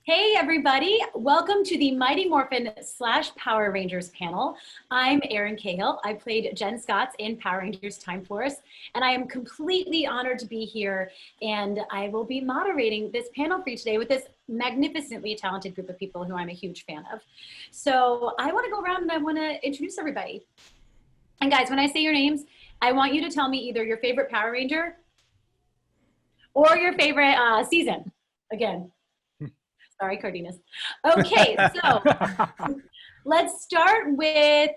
Hey everybody, welcome to the Mighty Morphin / Power Rangers panel. I'm Erin Cahill. I played Jen Scotts in Power Rangers Time Force, and I am completely honored to be here, and I will be moderating this panel for you today with this magnificently talented group of people who I'm a huge fan of. So I want to go around and I want to introduce everybody. And guys, when I say your names, I want you to tell me either your favorite Power Ranger or your favorite season. Again. Sorry, Cardenas. Okay, so let's start with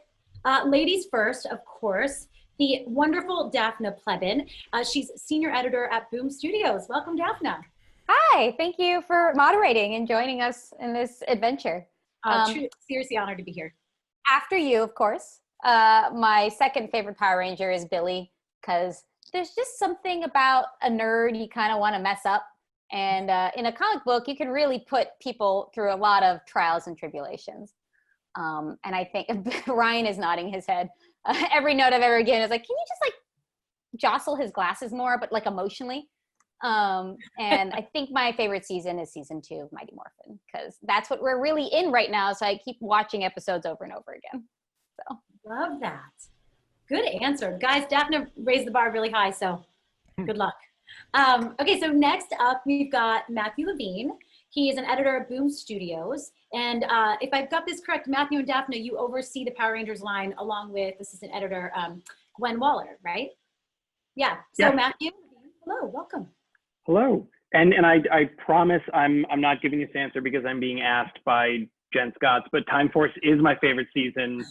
ladies first, of course. The wonderful Dafna Pleban. She's senior editor at Boom Studios. Welcome, Dafna. Hi, thank you for moderating and joining us in this adventure. Seriously honored to be here. After you, of course. My second favorite Power Ranger is Billy, because there's just something about a nerd you kind of want to mess up. And in a comic book, you can really put people through a lot of trials and tribulations. And I think Ryan is nodding his head. Every note I've ever given is like, can you just like jostle his glasses more, but like emotionally? And I think my favorite season is season 2 of Mighty Morphin, because that's what we're really in right now. So I keep watching episodes over and over again. So love that. Good answer. Guys, Dafna raised the bar really high, so good luck. Okay, so next up, we've got Matthew Levine. He is an editor at Boom Studios. And if I've got this correct, Matthew and Dafna, you oversee the Power Rangers line along with assistant editor Gwen Waller, right? Yeah. So yes. Matthew, hello, welcome. Hello. And I promise I'm not giving this answer because I'm being asked by Jen Scotts, but Time Force is my favorite season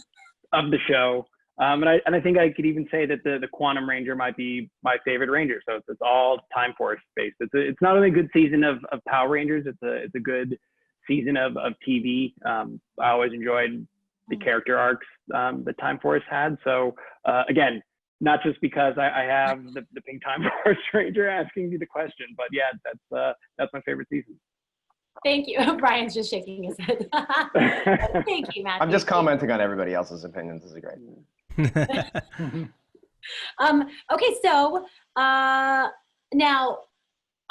of the show. And I think I could even say that the Quantum Ranger might be my favorite Ranger. So it's all Time Force based. It's not only a good season of Power Rangers, it's a good season of TV. I always enjoyed the character arcs that Time Force had. So again, not just because I have the pink Time Force Ranger asking me the question, but yeah, that's my favorite season. Thank you. Brian's just shaking his head. Thank you, Matthew. I'm just commenting on everybody else's opinions. This is great. Okay, so now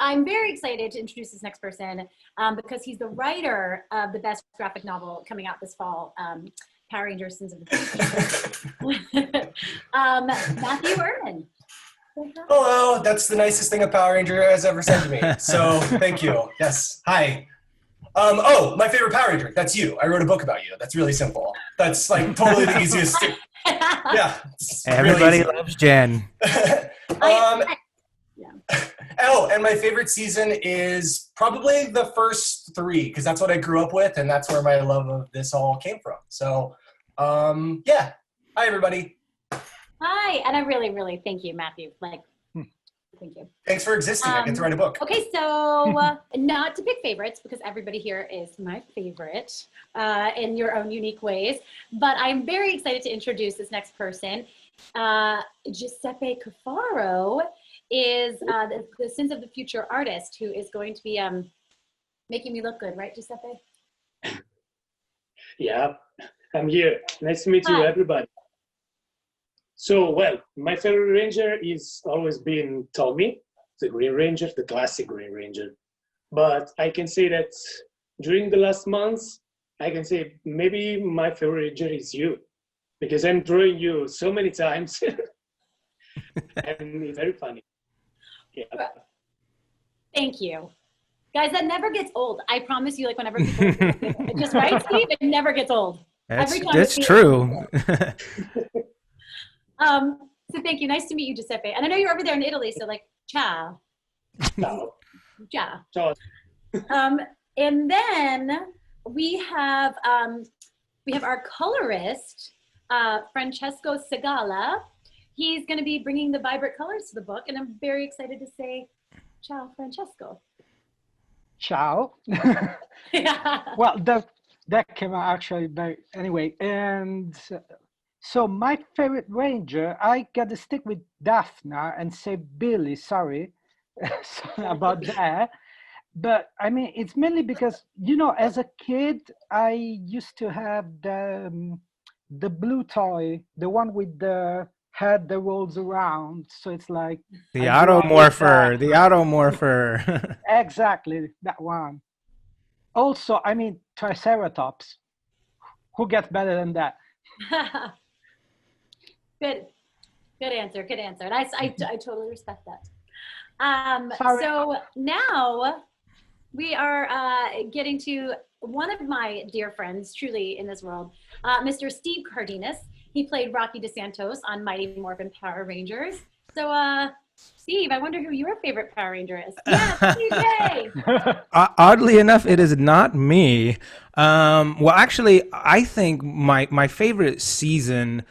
I'm very excited to introduce this next person because he's the writer of the best graphic novel coming out this fall, Power Rangers Sins of the Future. Matthew Erman. Hello, that's the nicest thing a Power Ranger has ever said to me. So thank you. Yes. Hi. Oh, my favorite Power Ranger. That's you. I wrote a book about you. That's really simple. That's like totally the easiest thing. Yeah. Everybody really loves Jen. Oh, and my favorite season is probably the first 3 because that's what I grew up with and that's where my love of this all came from. So, yeah. Hi, everybody. Hi, and I really, really thank you, Matthew. Thank you. Thanks for existing. I get to write a book. Okay, so not to pick favorites because everybody here is my favorite in your own unique ways, but I'm very excited to introduce this next person. Giuseppe Cafaro is the Sins of the Future artist who is going to be making me look good, right, Giuseppe? Yeah, I'm here. Nice to meet you, everybody. So, well, my favorite Ranger is always been Tommy, the Green Ranger, the classic Green Ranger. But I can say that during the last months, I can say maybe my favorite Ranger is you, because I'm drawing you so many times. And it's very funny. Yeah. Thank you. Guys, that never gets old. I promise you, like whenever people just right, Steve, it never gets old. That's true. So thank you. Nice to meet you, Giuseppe. And I know you're over there in Italy, so like, ciao. Ciao. Ciao. Ciao. And then we have our colorist, Francesco Segala. He's going to be bringing the vibrant colors to the book, and I'm very excited to say, ciao, Francesco. Ciao. Yeah. Well, that came out actually, but anyway, and. So my favorite Ranger, I got to stick with Dafna and say Billy, sorry about that. But I mean, it's mainly because, you know, as a kid, I used to have the blue toy, the one with the head that rolls around. So it's like the automorpher. Exactly, that one. Also, I mean, Triceratops. Who gets better than that? Good answer. Good answer. And I totally respect that. Sorry. So now we are getting to one of my dear friends, truly in this world, Mr. Steve Cardenas. He played Rocky DeSantos on Mighty Morphin Power Rangers. So, Steve, I wonder who your favorite Power Ranger is. Yes, TJ! Oddly enough, it is not me. Well, actually, I think my favorite season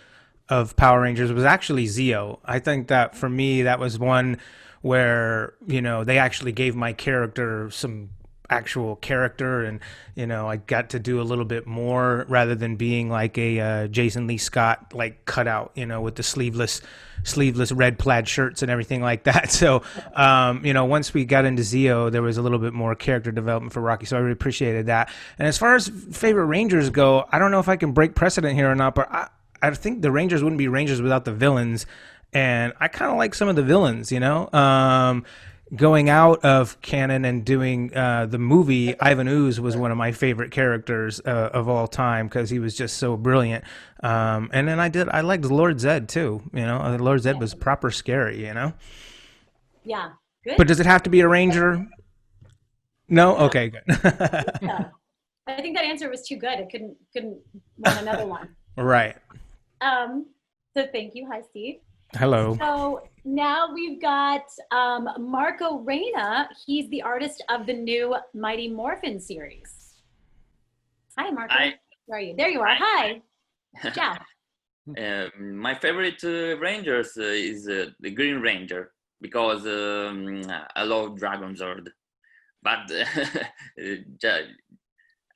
of Power Rangers was actually Zeo. I think that for me, that was one where, they actually gave my character some actual character, and I got to do a little bit more rather than being like a Jason Lee Scott like cutout, with the sleeveless red plaid shirts and everything like that. So once we got into Zeo, there was a little bit more character development for Rocky, so I really appreciated that. And as far as favorite Rangers go, I don't know if I can break precedent here or not, but I think the Rangers wouldn't be Rangers without the villains, and I kind of like some of the villains, going out of canon and doing the movie, Ivan Ooze was one of my favorite characters of all time because he was just so brilliant. And then I liked Lord Zed too. Lord Zed was proper scary. Yeah, good. But does it have to be a Ranger? No. Yeah. Okay, good. Yeah. I think that answer was too good. It couldn't want another one. Right. So thank you. Hi, Steve. Hello. So now we've got Marco Reina. He's the artist of the new Mighty Morphin series. Hi, Marco. Hi. Where are you? There you are. Hi. Jeff. My favorite Rangers is the Green Ranger because I love Dragon Zord, but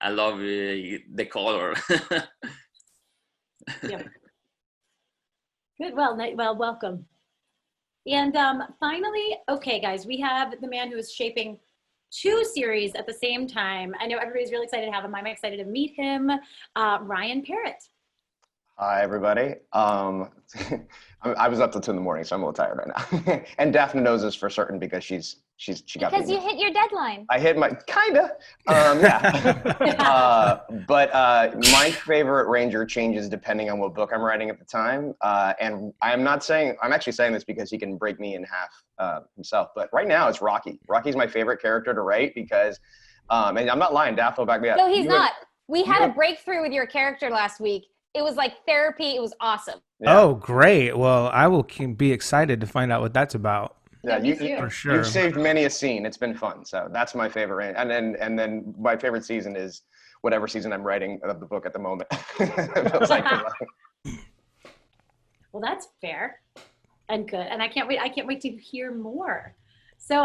I love the color. Yeah. Good. Well, welcome. And finally, okay, guys, we have the man who is shaping 2 series at the same time. I know everybody's really excited to have him. I'm excited to meet him. Ryan Parrott. Hi, everybody. I was up till 2 in the morning, so I'm a little tired right now. And Dafna knows this for certain because she got because you hit your deadline. I hit my kinda, yeah. But my favorite Ranger changes depending on what book I'm writing at the time. And I'm actually saying this because he can break me in half himself. But right now it's Rocky. Rocky's my favorite character to write because, and I'm not lying, Dafna will back me up. No, he's not. We had a breakthrough with your character last week. It was like therapy. It was awesome. Yeah. Oh, great. Well, I will be excited to find out what that's about. Yeah, you for sure. You've saved many a scene. It's been fun. So that's my favorite. And then my favorite season is whatever season I'm writing of the book at the moment. Well, that's fair and good. And I can't wait to hear more. So,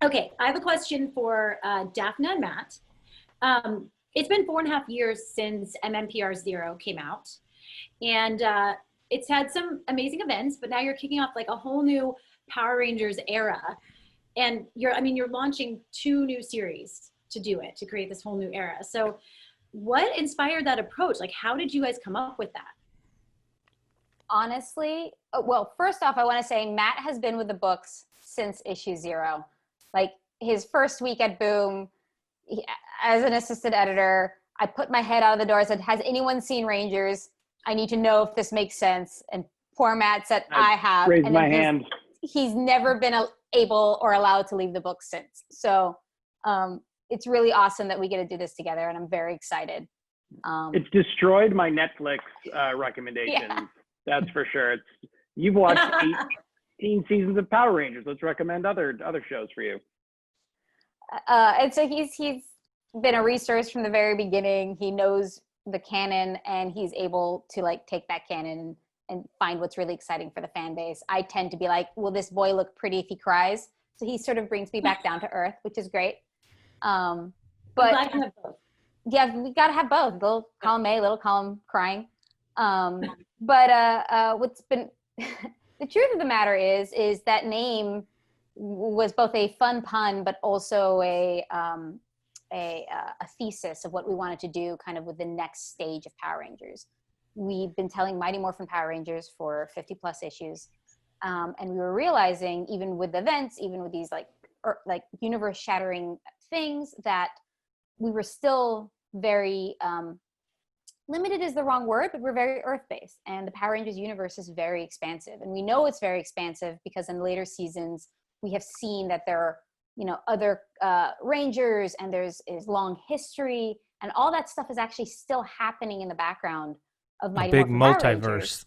okay, I have a question for Dafna and Matt. It's been 4.5 years since MMPR 0 came out, and it's had some amazing events, but now you're kicking off like a whole new Power Rangers era, and you're launching 2 new series to do it, to create this whole new era. So what inspired that approach? Like, how did you guys come up with that? Honestly, well, first off, I want to say Matt has been with the books since issue 0. Like his first week at Boom, as an assistant editor, I put my head out of the door and said, has anyone seen Rangers? I need to know if this makes sense. And poor Matt said, I have. Raised and my hand. He's never been able or allowed to leave the book since. So it's really awesome that we get to do this together, and I'm very excited. It's destroyed my Netflix recommendations. Yeah. That's for sure. You've watched 18 seasons of Power Rangers. Let's recommend other shows for you. And so he's been a resource from the very beginning. He knows the canon, and he's able to like take that canon and find what's really exciting for the fan base. I tend to be like, will this boy look pretty if he cries? So he sort of brings me back down to earth, which is great. But yeah, we got to have both. Little column A, little column crying. But what's been the truth of the matter is that name was both a fun pun, but also a thesis of what we wanted to do kind of with the next stage of Power Rangers. We've been telling Mighty Morphin Power Rangers for 50 plus issues. And we were realizing, even with events, even with these like universe shattering things, that we were still very limited is the wrong word, but we're very earth-based, and the Power Rangers universe is very expansive. And we know it's very expansive because in later seasons, we have seen that there are, you know, other Rangers, and there's long history, and all that stuff is actually still happening in the background of Mighty Morphin Power Rangers.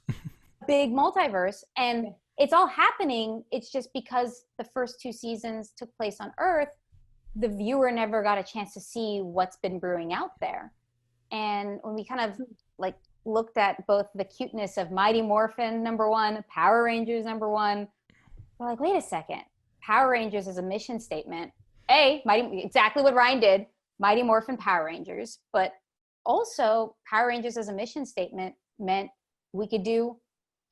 Big multiverse. And it's all happening. It's just because the first 2 seasons took place on Earth, the viewer never got a chance to see what's been brewing out there. And when we kind of like looked at both the cuteness of Mighty Morphin #1, Power Rangers #1, we're like, wait a second. Power Rangers is a mission statement. Exactly what Ryan did, Mighty Morphin Power Rangers, but also Power Rangers as a mission statement meant we could do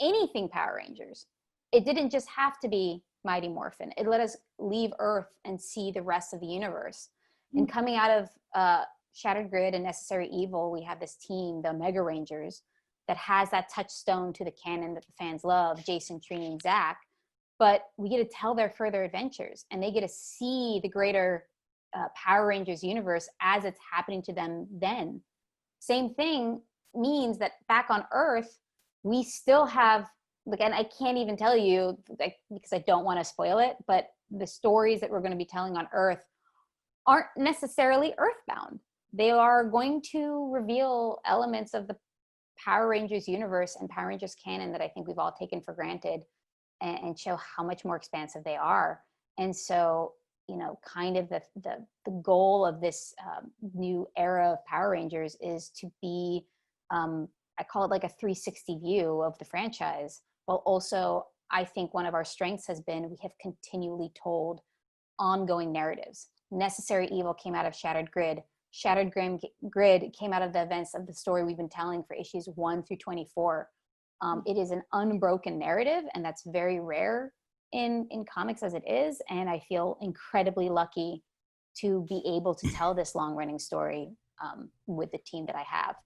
anything Power Rangers. It didn't just have to be Mighty Morphin. It let us leave Earth and see the rest of the universe. And coming out of Shattered Grid and Necessary Evil, we have this team, the Mega Rangers, that has that touchstone to the canon that the fans love, Jason, Trini, and Zach. But we get to tell their further adventures, and they get to see the greater Power Rangers universe as it's happening to them then. Same thing means that back on Earth, we still have, again, I can't even tell you because I don't want to spoil it, but the stories that we're going to be telling on Earth aren't necessarily Earthbound. They are going to reveal elements of the Power Rangers universe and Power Rangers canon that I think we've all taken for granted, and show how much more expansive they are. And so, you know, kind of the goal of this new era of Power Rangers is to be, I call it like a 360 view of the franchise. While also, I think one of our strengths has been we have continually told ongoing narratives. Necessary Evil came out of Shattered Grid. Shattered Grid came out of the events of the story we've been telling for issues 1 through 24. It is an unbroken narrative, and that's very rare in comics as it is. And I feel incredibly lucky to be able to tell this long-running story with the team that I have.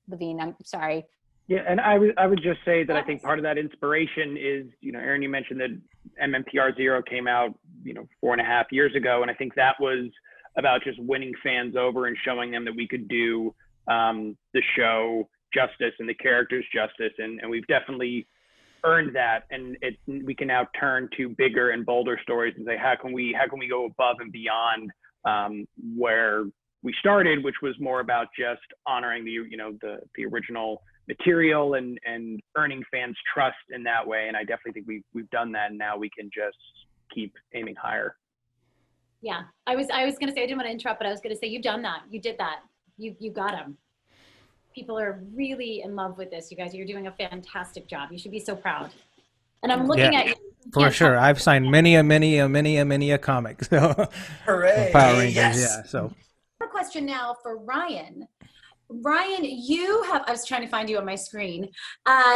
Levine, I'm sorry. Yeah, and I would just say that I think part of that inspiration is, you know, Erin, you mentioned that MMPR 0 came out, you know, 4.5 years ago, and I think that was about just winning fans over and showing them that we could do the show justice and the characters justice, and we've definitely earned that, and we can now turn to bigger and bolder stories and say, how can we go above and beyond where we started, which was more about just honoring the original material and earning fans trust in that way. And I definitely think we've done that, and now we can just keep aiming higher. Yeah, I was going to say, I didn't want to interrupt, but I was going to say, you've done that. You did that. You got them. People are really in love with this. You guys, you're doing a fantastic job. You should be so proud. And I'm looking at you. For sure. I've signed many a comic. So Hooray. Power Rangers, yes. yeah. So I have a question now for Ryan. Ryan, you have, I was trying to find you on my screen.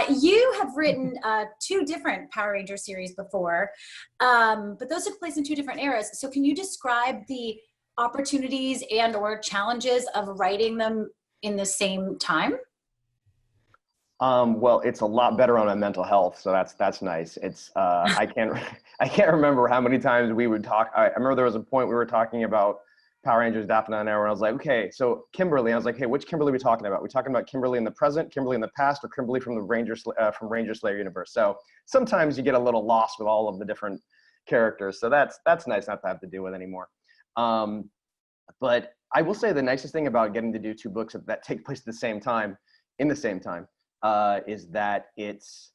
You have written 2 different Power Ranger series before, but those took place in 2 different eras. So can you describe the opportunities and or challenges of writing them in the same time? Well, it's a lot better on my mental health, so that's nice. It's I can't remember how many times we would talk. I remember there was a point we were talking about Power Rangers, Dafna and I, where I was like, okay, so Kimberly. I was like, hey, which Kimberly are we talking about? Are we talking about Kimberly in the present, Kimberly in the past, or Kimberly from the Ranger Slayer universe? So sometimes you get a little lost with all of the different characters. So that's nice not to have to deal with anymore. But I will say the nicest thing about getting to do 2 books that take place at the same time, is that it's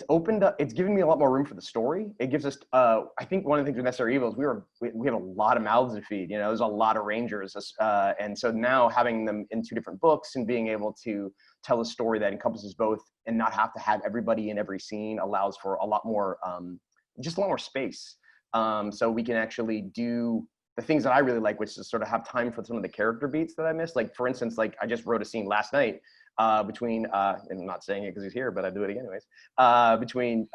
opened up, it's given me a lot more room for the story. It gives us, I think one of the things with Necessary Evil is we have a lot of mouths to feed, you know, there's a lot of Rangers. And so now having them in 2 different books and being able to tell a story that encompasses both and not have to have everybody in every scene allows for a lot more, just a lot more space. So we can actually do the things that I really like, which is sort of have time for some of the character beats that I miss. Like, for instance, like I just wrote a scene last night between, and I'm not saying it because he's here, but I do it anyways, between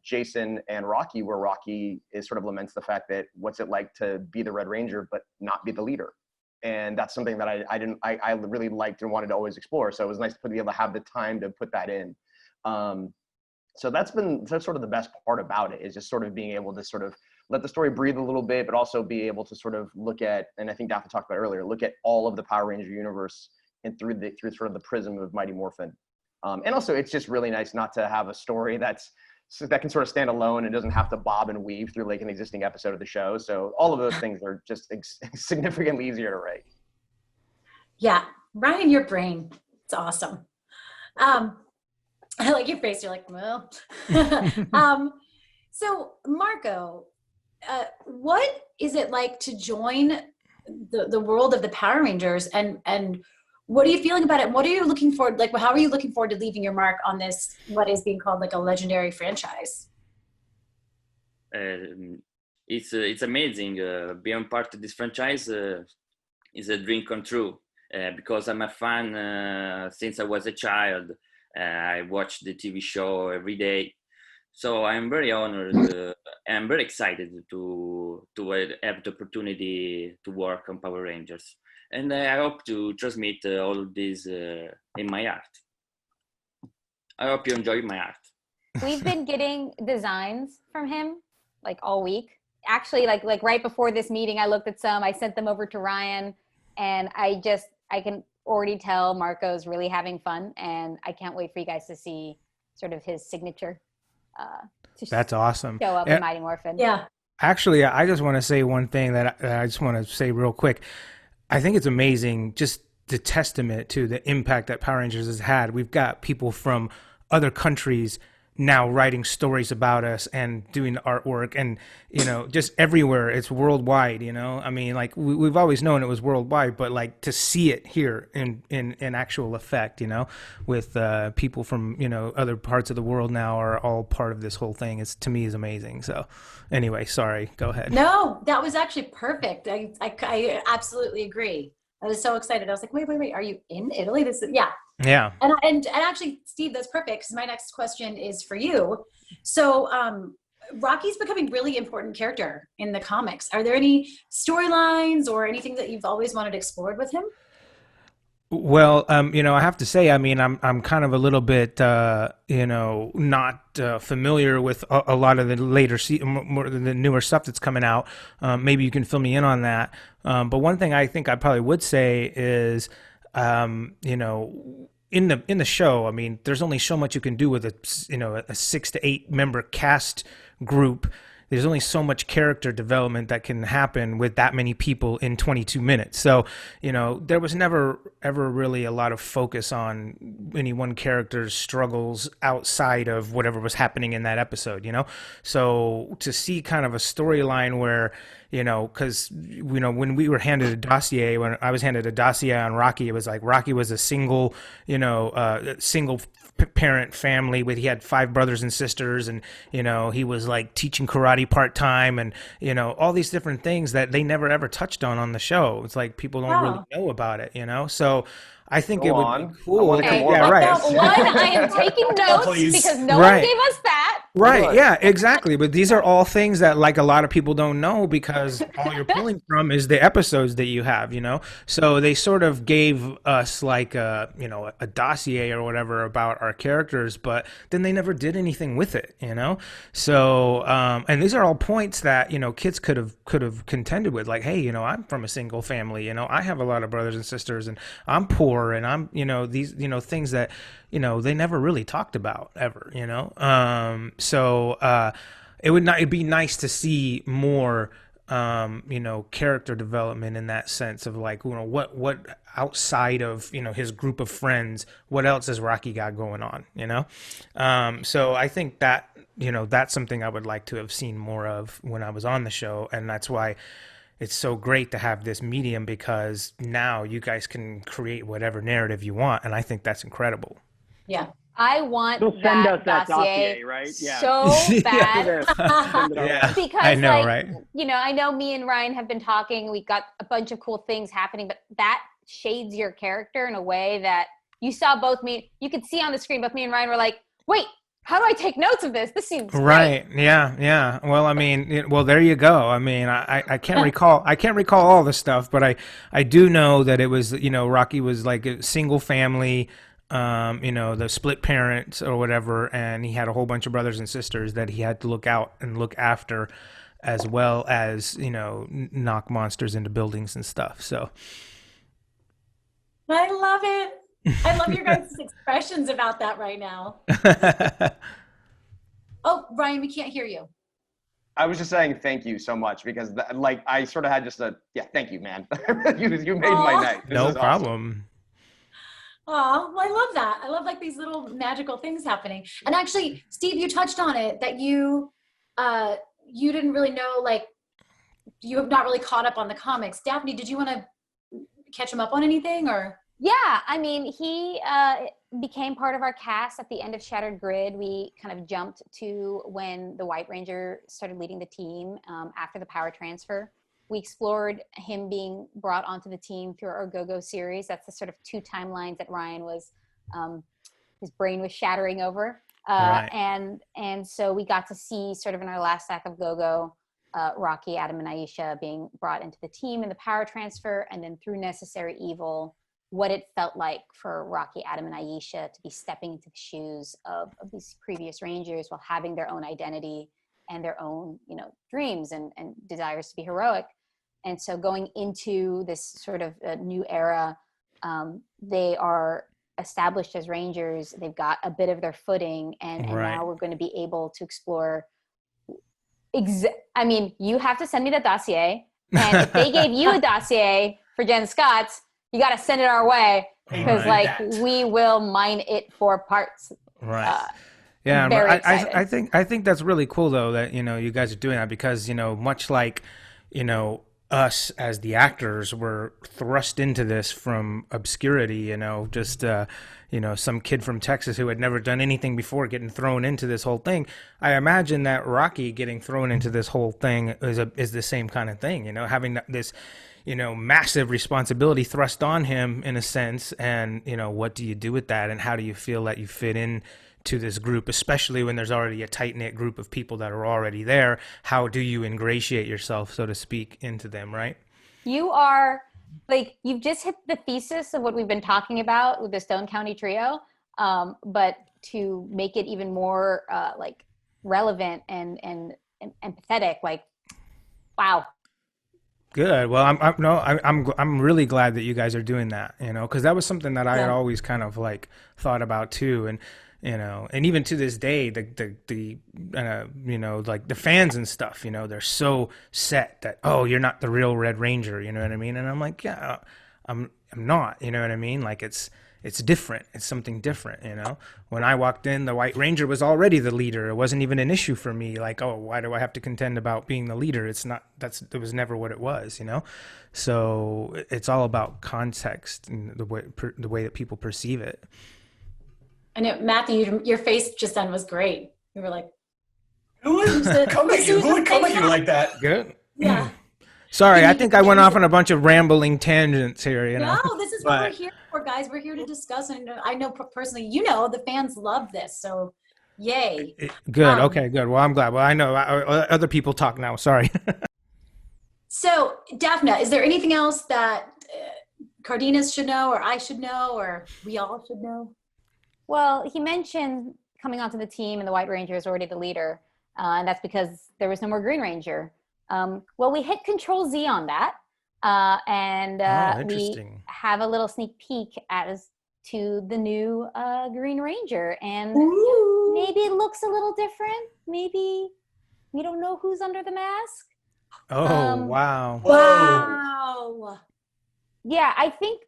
Jason and Rocky, where Rocky is sort of laments the fact that what's it like to be the Red Ranger but not be the leader. And that's something that I really liked and wanted to always explore. So it was nice to be able to have the time to put that in. So that's sort of the best part about it, is just sort of being able to sort of let the story breathe a little bit, but also be able to sort of look at, and I think Dafna talked about earlier, look at all of the Power Ranger universe and through sort of the prism of Mighty Morphin. And also, it's just really nice not to have a story that can sort of stand alone and doesn't have to bob and weave through like an existing episode of the show. So all of those things are just significantly easier to write. Yeah, Ryan, your brain, it's awesome. I like your face. You're like, well. So Marco, what is it like to join the world of the Power Rangers, and what are you feeling about it? What are you looking forward, like, how are you looking forward to leaving your mark on this, what is being called like a legendary franchise? It's amazing. Being part of this franchise is a dream come true because I'm a fan since I was a child. I watch the TV show every day. So I'm very honored and very excited to have the opportunity to work on Power Rangers. And I hope to transmit all of this in my art. I hope you enjoy my art. We've been getting designs from him like all week. Actually, like right before this meeting, I looked at some, I sent them over to Ryan, and I can already tell Marco's really having fun, and I can't wait for you guys to see sort of his signature. That's awesome. Show up in Mighty Morphin. Yeah. Actually, I just want to say one thing that I just want to say real quick. I think it's amazing, just the testament to the impact that Power Rangers has had. We've got people from other countries now writing stories about us and doing artwork, and just everywhere. It's worldwide. I mean, like we've always known it was worldwide, but like to see it here in actual effect, with people from other parts of the world now are all part of this whole thing. It's, to me, is amazing. So anyway, sorry, go ahead. No, that was actually perfect. I absolutely agree. I was so excited. I was like, wait, are you in Italy? Yeah. And actually, Steve, that's perfect, because my next question is for you. So Rocky's becoming a really important character in the comics. Are there any storylines or anything that you've always wanted explored with him? Well, I have to say, I mean, I'm kind of a little bit, not familiar with a lot of the later, more the newer stuff that's coming out. Maybe you can fill me in on that. But one thing I think I probably would say is, in the show, I mean, there's only so much you can do with a 6 to 8 member cast group. There's only so much character development that can happen with that many people in 22 minutes. So, there was never ever really a lot of focus on any one character's struggles outside of whatever was happening in that episode, So to see kind of a storyline where, because, when we were handed a dossier, when I was handed a dossier on Rocky, it was like Rocky was a single parent family he had 5 brothers and sisters, and he was like teaching karate part-time, and all these different things that they never ever touched on the show. It's like people don't really know about it, so I think it would be cool. Okay. Yeah, right. One, I am taking notes because no one gave us that. Right, yeah, exactly. But these are all things that like a lot of people don't know, because all you're pulling from is the episodes that you have, So they sort of gave us like a dossier or whatever about our characters, but then they never did anything with it, So and these are all points that, kids could have contended with, like, hey, I'm from a single family, I have a lot of brothers and sisters, and I'm poor, and I'm, these, things that, they never really talked about ever, So it'd be nice to see more, character development in that sense of like, what outside of, his group of friends, what else has Rocky got going on, So I think that, that's something I would like to have seen more of when I was on the show. And that's why it's so great to have this medium, because now you guys can create whatever narrative you want. And I think that's incredible. Yeah. I want They'll send us that dossier, right? Yeah. So bad. Yeah. Because I know, right? I know me and Ryan have been talking. We got a bunch of cool things happening, but that shades your character in a way that you saw you could see on the screen, both me and Ryan were like, wait, how do I take notes of this? This seems right. Great. Yeah. Well, I mean, there you go. I mean, I can't recall. I can't recall all the stuff, but I do know that it was, Rocky was like a single family, the split parents or whatever, and he had a whole bunch of brothers and sisters that he had to look out and look after. as well as, you know, knock monsters into buildings and stuff. So I love it. I love your guys' expressions about that right now. Oh, Ryan, we can't hear you. I was just saying thank you so much because like I sort of had just thank you, man. you made my night. This no is problem. Oh, well, I love that. I love like these little magical things happening. And actually, Steve, you touched on it that you didn't really know, like you have not really caught up on the comics. Daphne, did you want to catch him up on anything or? Yeah, I mean, he became part of our cast at the end of Shattered Grid. We kind of jumped to when the White Ranger started leading the team after the power transfer. We explored him being brought onto the team through our Go-Go series. That's the sort of two timelines that Ryan was, his brain was shattering over. Right. And so we got to see sort of in our last act of Go-Go, Rocky, Adam, and Aisha being brought into the team in the power transfer, and then through Necessary Evil, what it felt like for Rocky, Adam, and Aisha to be stepping into the shoes of these previous Rangers while having their own identity and their own, you know, dreams and desires to be heroic. And so going into this sort of new era, they are established as Rangers. They've got a bit of their footing, and now we're going to be able to explore. I mean, you have to send me the dossier, and if they gave you a dossier for Jen Scott's, you got to send it our way because, we will mine it for parts. Right. Yeah, I think that's really cool though that, you know, you guys are doing that because, you know, much like, you know, us as the actors were thrust into this from obscurity, you know, just you know, some kid from Texas who had never done anything before getting thrown into this whole thing. I imagine that Rocky getting thrown into this whole thing is the same kind of thing, you know, having this, you know, massive responsibility thrust on him in a sense. And, you know, what do you do with that? And how do you feel that you fit in to this group, especially when there's already a tight-knit group of people that are already there? How do you ingratiate yourself, so to speak, into them, right? You are, like, you've just hit the thesis of what we've been talking about with the Stone County Trio, but to make it even more, like, relevant and empathetic, like, wow. Good. Well, I'm really glad that you guys are doing that, you know, because that was something that I had always kind of like thought about too, and you know, and even to this day, the you know, like the fans and stuff, you know, they're so set that, oh, you're not the real Red Ranger, you know what I mean? And I'm like, yeah, I'm not, you know what I mean? Like it's different. It's something different, you know? When I walked in, the White Ranger was already the leader. It wasn't even an issue for me. Like, oh, why do I have to contend about being the leader? It was never what it was, you know? So it's all about context and the way that people perceive it. I know, Matthew, your face just then was great. You were like, Who would come at you? Who would come at you like that? Good. Yeah. Sorry, I think I went off on a bunch of rambling tangents here, you know? No, this is what we're here for, guys. We're here to discuss, and I know personally, you know, the fans love this, so yay. Good, okay, good. Well, I'm glad. Well, I know other people talk now, sorry. So, Dafna, is there anything else that Cardenas should know, or I should know, or we all should know? Well, he mentioned coming onto the team and the White Ranger is already the leader, and that's because there was no more Green Ranger. Well, we hit Control Z on that, and we have a little sneak peek as to the new Green Ranger, and maybe it looks a little different. Maybe we don't know who's under the mask. Oh, wow. Wow. Yeah, I think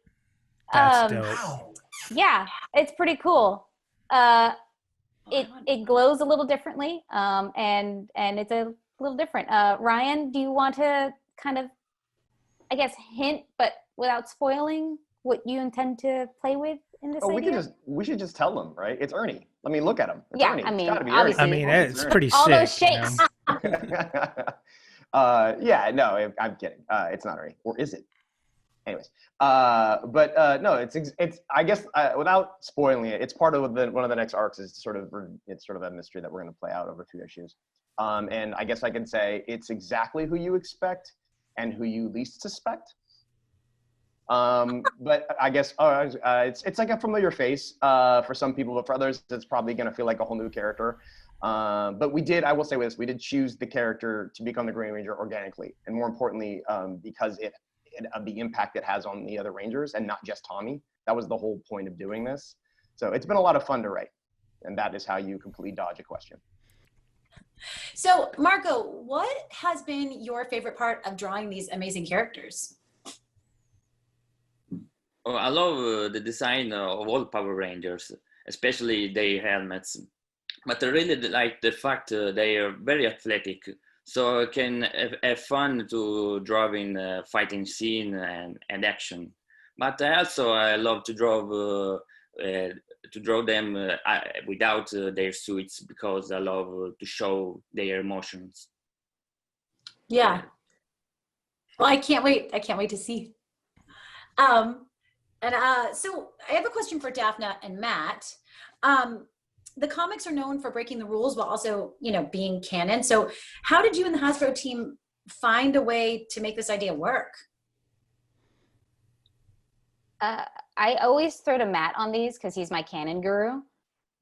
that's dope. Yeah, it's pretty cool. It glows a little differently, and it's a little different. Ryan, do you want to kind of, I guess, hint, but without spoiling, what you intend to play with in this idea? We should just tell them, right? It's Ernie. I mean, look at him. It's yeah, Ernie. I mean, it's gotta be obviously. Ernie. I mean, it's pretty all sick. Those shakes. You know? Yeah, no, I'm kidding. It's not Ernie, or is it? Anyways, but no, it's I guess without spoiling it, it's part of one of the next arcs is sort of a mystery that we're going to play out over 2 issues. And I guess I can say it's exactly who you expect and who you least suspect. But I guess it's like a familiar face for some people, but for others, it's probably going to feel like a whole new character. But I will say this, we did choose the character to become the Green Ranger organically, and more importantly, because of the impact it has on the other Rangers and not just Tommy. That was the whole point of doing this. So it's been a lot of fun to write, and that is how you completely dodge a question. So Marco, what has been your favorite part of drawing these amazing characters? Oh, I love the design of all Power Rangers, especially their helmets. But I really like the fact they are very athletic, so I can have fun to draw in fighting scene and action. But I love to draw them without their suits, because I love to show their emotions. Yeah. Well, I can't wait. I can't wait to see. So I have a question for Dafna and Matt. The comics are known for breaking the rules while also, being canon. So how did you and the Hasbro team find a way to make this idea work? I always throw to Matt on these because he's my canon guru.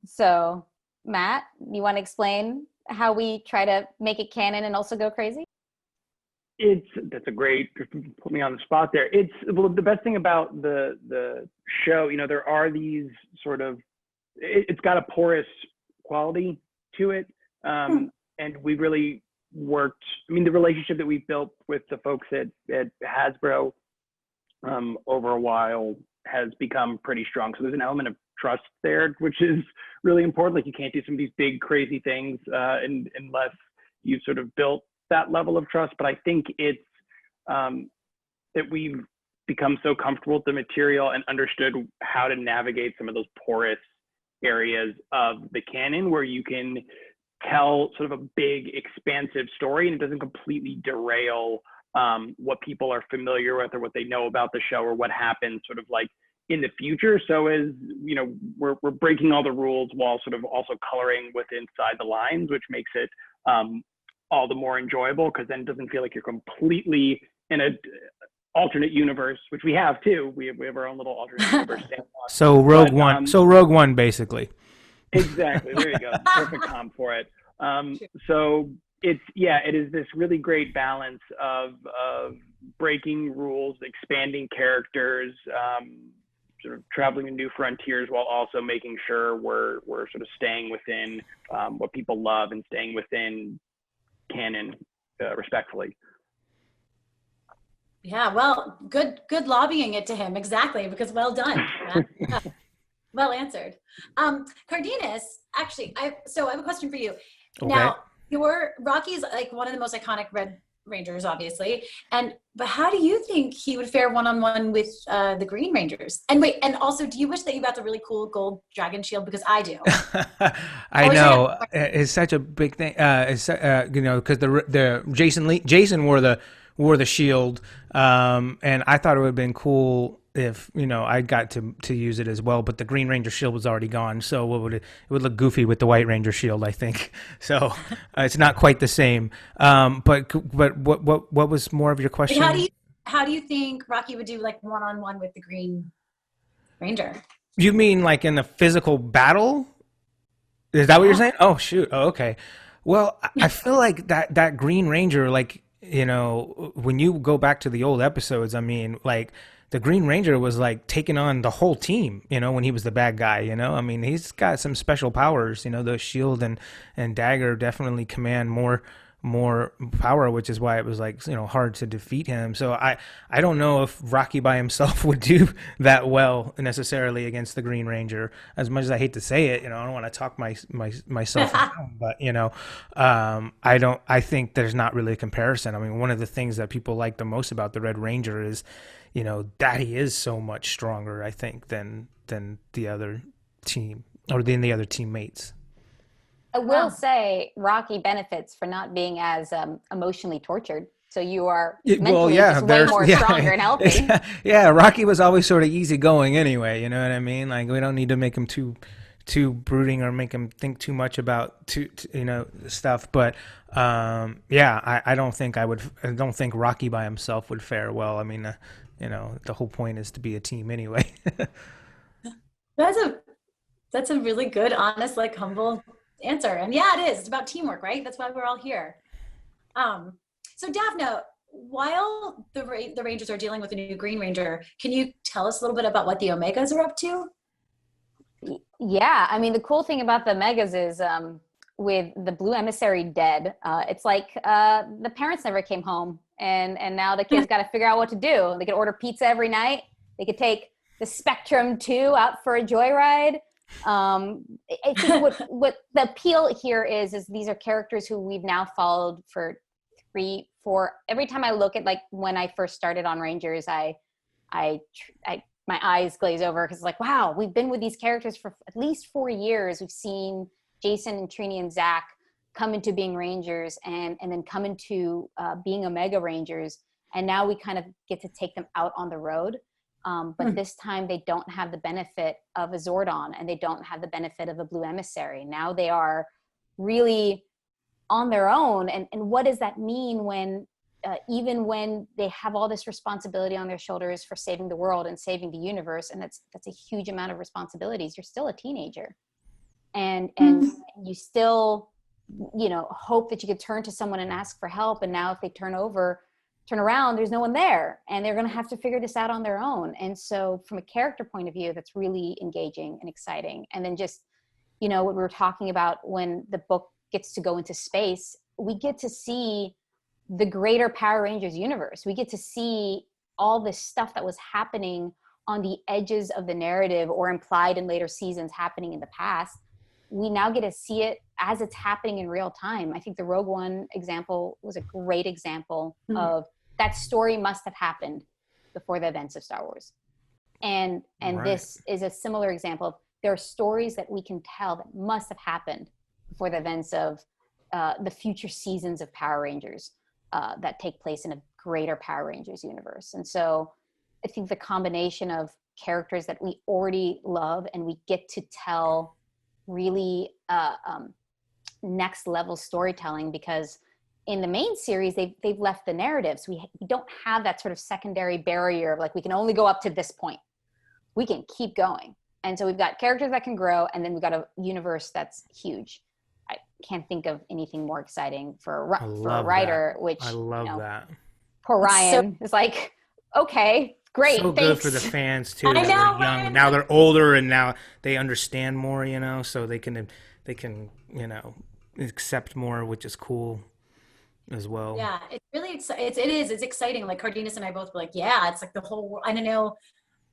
So Matt, you want to explain how we try to make it canon and also go crazy? That's a great, put me on the spot there. The best thing about the show, there are these sort of, it's got a porous quality to it. And we really worked, the relationship that we've built with the folks at Hasbro over a while has become pretty strong. So there's an element of trust there, which is really important. Like, you can't do some of these big, crazy things unless you've sort of built that level of trust. But I think it's that we've become so comfortable with the material and understood how to navigate some of those porous areas of the canon, where you can tell sort of a big, expansive story and it doesn't completely derail what people are familiar with or what they know about the show or what happens sort of like in the future. So as we're breaking all the rules while sort of also coloring with inside the lines, which makes it all the more enjoyable, because then it doesn't feel like you're completely in a alternate universe, which we have too. We have our own little alternate universe. So Rogue One, basically. Exactly. There you go. Perfect comp for it. So it is this really great balance of breaking rules, expanding characters, sort of traveling to new frontiers, while also making sure we're sort of staying within what people love and staying within canon respectfully. Yeah, well, good lobbying it to him. Exactly, because well done. Yeah. Well answered. Cardenas, actually, I have a question for you. Okay. Now, Rocky's like one of the most iconic Red Rangers, obviously. But how do you think he would fare one-on-one with the Green Rangers? And also, do you wish that you got the really cool gold dragon shield? Because I do. I know it's such a big thing. Because the Jason wore the shield, and I thought it would have been cool if I got to use it as well. But the Green Ranger shield was already gone, so it would look goofy with the White Ranger shield, I think. So it's not quite the same. But what was more of your question? How do you think Rocky would do like one-on-one with the Green Ranger? You mean like in a physical battle? Is that what you're saying? Oh shoot. Oh, okay. Well, I feel like that Green Ranger, like, when you go back to the old episodes, like the Green Ranger was like taking on the whole team, when he was the bad guy, he's got some special powers, the shield and dagger definitely command more power, which is why it was like, hard to defeat him. So I don't know if Rocky by himself would do that well necessarily against the Green Ranger. As much as I hate to say it, I don't want to talk myself down, but I think there's not really a comparison. One of the things that people like the most about the Red Ranger is, that he is so much stronger, I think, than the other team or than the other teammates. I will say Rocky benefits for not being as emotionally tortured. So you are mentally just way more stronger and healthy. Yeah, Rocky was always sort of easygoing anyway. You know what I mean? Like, we don't need to make him too brooding or make him think too much about stuff. But I don't think Rocky by himself would fare well. The whole point is to be a team anyway. That's a really good, honest, like humble answer. And yeah, it is. It's about teamwork, right? That's why we're all here. So Dafna, while the Rangers are dealing with a new Green Ranger, can you tell us a little bit about what the Omegas are up to? Yeah, I mean, the cool thing about the Omegas is with the Blue Emissary dead, it's like the parents never came home, and now the kids got to figure out what to do. They could order pizza every night. They could take the Spectrum 2 out for a joyride. I think what the appeal here is these are characters who we've now followed for 3, 4. Every time I look at, like, when I first started on Rangers, I my eyes glaze over because it's like, wow, we've been with these characters for at least 4 years. We've seen Jason and Trini and Zach come into being Rangers and then come into being Omega Rangers. And now we kind of get to take them out on the road. But this time they don't have the benefit of a Zordon, and they don't have the benefit of a Blue Emissary. Now they are really on their own. And what does that mean when, even when they have all this responsibility on their shoulders for saving the world and saving the universe, and that's a huge amount of responsibilities, you're still a teenager. And you still, hope that you could turn to someone and ask for help. And now if they turn around, there's no one there, and they're going to have to figure this out on their own. And so from a character point of view, that's really engaging and exciting. And then just, what we were talking about, when the book gets to go into space, we get to see the greater Power Rangers universe. We get to see all this stuff that was happening on the edges of the narrative or implied in later seasons happening in the past. We now get to see it as it's happening in real time. I think the Rogue One example was a great example of that story must have happened before the events of Star Wars. And right. This is a similar example of, there are stories that we can tell that must have happened before the events of the future seasons of Power Rangers that take place in a greater Power Rangers universe. And so I think the combination of characters that we already love and we get to tell really next level storytelling, because in the main series, they've left the narratives. We don't have that sort of secondary barrier of, like, we can only go up to this point. We can keep going. And so we've got characters that can grow, and then we've got a universe that's huge. I can't think of anything more exciting for a writer, which I love that. Poor Ryan is like, okay, great. So thanks. Good for the fans too. I know, young. Ryan. Now they're older, and now they understand more, so they can accept more, which is cool as well. Yeah, it's really it's exciting. Like Cardenas and I both were like, yeah, it's like the whole world. I don't know,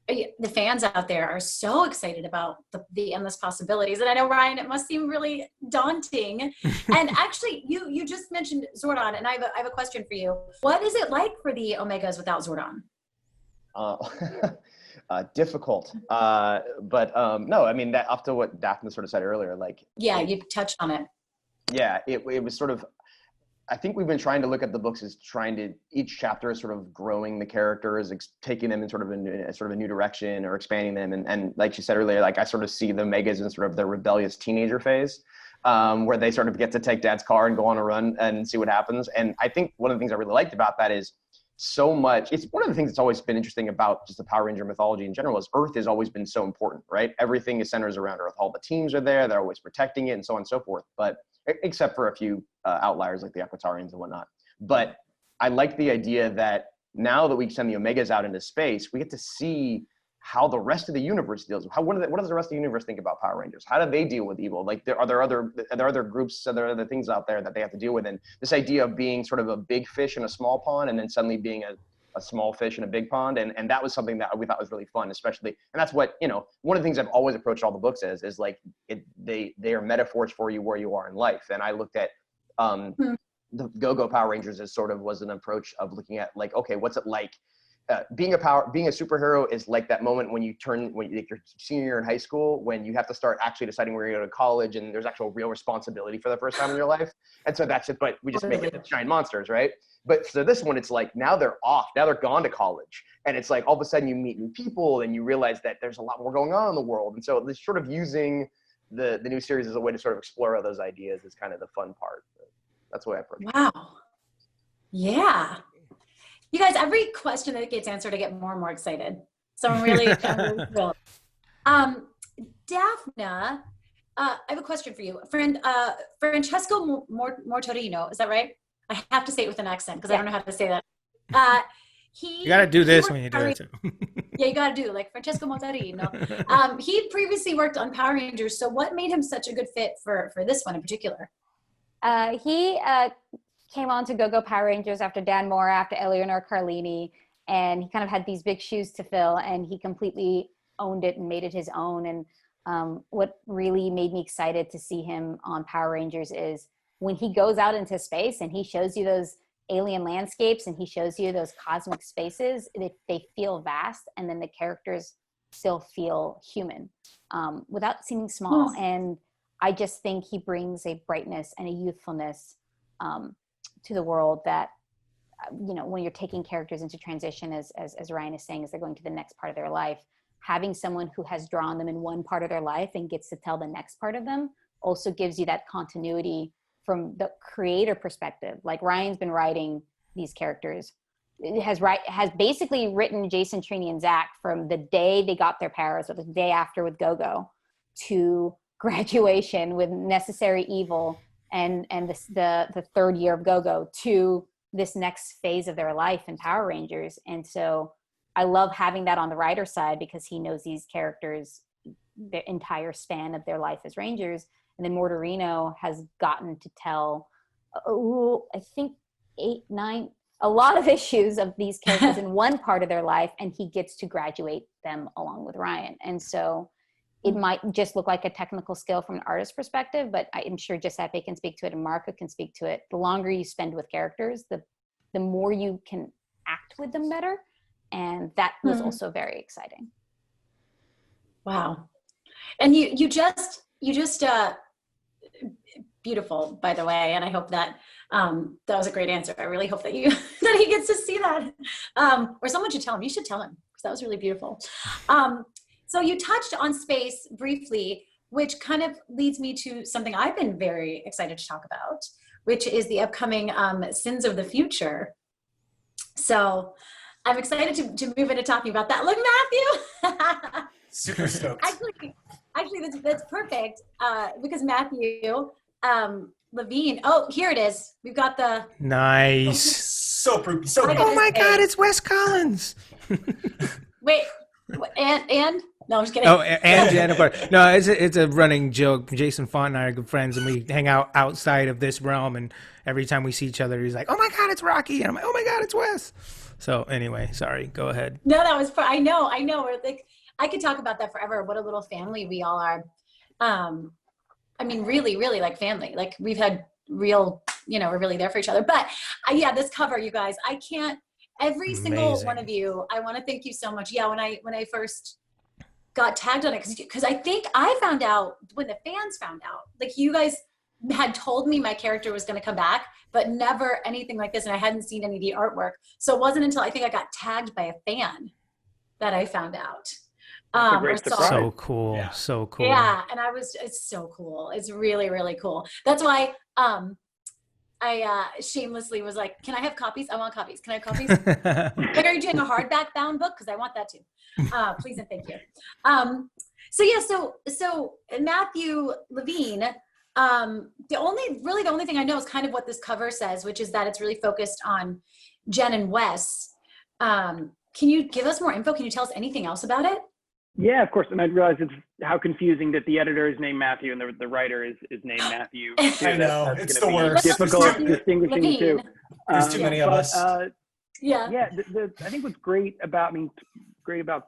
the fans out there are so excited about the endless possibilities. And I know, Ryan, it must seem really daunting. And actually, you just mentioned Zordon, and I have a question for you. What is it like for the Omegas without Zordon? Difficult. But no, I mean, that up to what Dafna sort of said earlier, like. Yeah, you touched on it. Yeah, it was sort of, I think we've been trying to look at the books as each chapter is sort of growing the characters, taking them in sort of a new direction or expanding them. And like you said earlier, like I sort of see the Megas in sort of their rebellious teenager phase, where they sort of get to take Dad's car and go on a run and see what happens. And I think one of the things I really liked about that is so much, it's one of the things that's always been interesting about just the Power Ranger mythology in general is Earth has always been so important, right? Everything centers around Earth. All the teams are there. They're always protecting it and so on and so forth. But except for a few outliers like the Aquatarians and whatnot. But I like the idea that now that we send the Omegas out into space, we get to see how the rest of the universe deals with what does the rest of the universe think about Power Rangers? How do they deal with evil? Like, are there other groups, are there other things out there that they have to deal with? And this idea of being sort of a big fish in a small pond and then suddenly being a small fish in a big pond. And that was something that we thought was really fun, especially, and that's what, one of the things I've always approached all the books as is like, they are metaphors for you where you are in life. And I looked at the Go-Go Power Rangers as sort of was an approach of looking at like, okay, what's it like? Being a superhero is like that moment when you're senior year in high school, when you have to start actually deciding where you're going to go to college and there's actual real responsibility for the first time in your life. And so that's it, but we just make it giant monsters, right? But so this one, it's like, now they're off, now they're gone to college. And it's like, all of a sudden you meet new people and you realize that there's a lot more going on in the world. And so this sort of using the new series as a way to sort of explore those ideas is kind of the fun part. That's the way I approach it. Wow. Yeah. You guys, every question that gets answered, I get more and more excited. So I'm really thrilled. Dafna, I have a question for you. Friend, Francesco Mortarino, is that right? I have to say it with an accent because I don't know how to say that. You got to do this when you do it too. Yeah, you got to do like Francesco Mortarino. He previously worked on Power Rangers. So what made him such a good fit for this one in particular? He came on to Go-Go Power Rangers after Dan Mora, after Eleanor Carlini, and he kind of had these big shoes to fill, and he completely owned it and made it his own. And what really made me excited to see him on Power Rangers is when he goes out into space and he shows you those alien landscapes and he shows you those cosmic spaces, they feel vast, and then the characters still feel human without seeming small. And I just think he brings a brightness and a youthfulness to the world that, when you're taking characters into transition, as Ryan is saying, as they're going to the next part of their life, having someone who has drawn them in one part of their life and gets to tell the next part of them also gives you that continuity from the creator perspective. Like Ryan's been writing these characters, has basically written Jason, Trini, and Zach from the day they got their powers, or the day after with Go-Go, to graduation with Necessary Evil and the third year of Go-Go, to this next phase of their life in Power Rangers. And so I love having that on the writer side because he knows these characters, the entire span of their life as Rangers. And then Mortarino has gotten to tell, I think 8, 9, a lot of issues of these characters in one part of their life, and he gets to graduate them along with Ryan. And so it might just look like a technical skill from an artist perspective, but I'm sure Giuseppe can speak to it and Marco can speak to it. The longer you spend with characters, the more you can act with them better. And that was also very exciting. Wow. And you just beautiful, by the way. And I hope that that was a great answer. I really hope that that he gets to see that. Or someone should tell him. You should tell him, because that was really beautiful. So you touched on space briefly, which kind of leads me to something I've been very excited to talk about, which is the upcoming Sins of the Future. So I'm excited to move into talking about that. Look, Matthew. Super stoked. Actually, that's perfect because Matthew Levine. Oh, here it is. We've got the nice. So oh my God, it's Wes Collins. Wait, and no, I'm just kidding. Oh, and Jennifer. No, it's a running joke. Jason Font and I are good friends, and we hang out outside of this realm. And every time we see each other, he's like, "Oh my God, it's Rocky," and I'm like, "Oh my God, it's Wes." So anyway, sorry. Go ahead. No, that was. I know. We're like, I could talk about that forever. What a little family we all are. I mean, really, really like family. Like we've had real, we're really there for each other. But yeah, this cover, you guys, I can't. Every single one of you, I want to thank you so much. Yeah, when I first got tagged on it, because I think I found out when the fans found out. Like you guys had told me my character was going to come back, but never anything like this, and I hadn't seen any of the artwork. So it wasn't until I think I got tagged by a fan that I found out. So cool. Yeah. So cool. Yeah. And it's so cool. It's really, really cool. That's why I shamelessly was like, can I have copies? I want copies. Can I have copies? Like, are you doing a hardback bound book? Because I want that too. Please and thank you. So Matthew Levine, the only thing I know is kind of what this cover says, which is that it's really focused on Jen and Wes. Can you give us more info? Can you tell us anything else about it? Yeah, of course. And I realize it's how confusing that the editor is named Matthew and the writer is named Matthew. I know, it's the worst. Difficult distinguishing the two. There's too many of us. Yeah. I think what's great about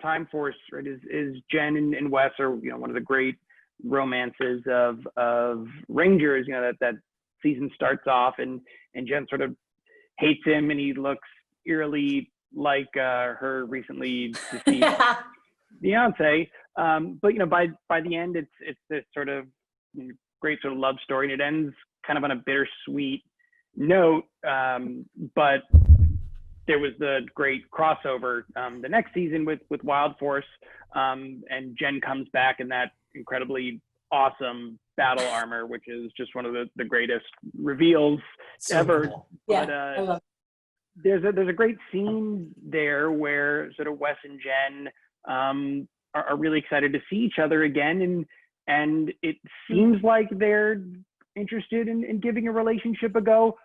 Time Force, right, is Jen and Wes are one of the great romances of Rangers. That season starts off and Jen sort of hates him and he looks eerily like her recently deceased fiance, but by the end it's this sort of great sort of love story, and it ends kind of on a bittersweet note. But there was the great crossover the next season with Wild Force, and Jen comes back in that incredibly awesome battle armor, which is just one of the greatest reveals ever. Cool. Yeah, but I love there's a great scene there where sort of Wes and Jen are really excited to see each other again, and it seems like they're interested in giving a relationship a go,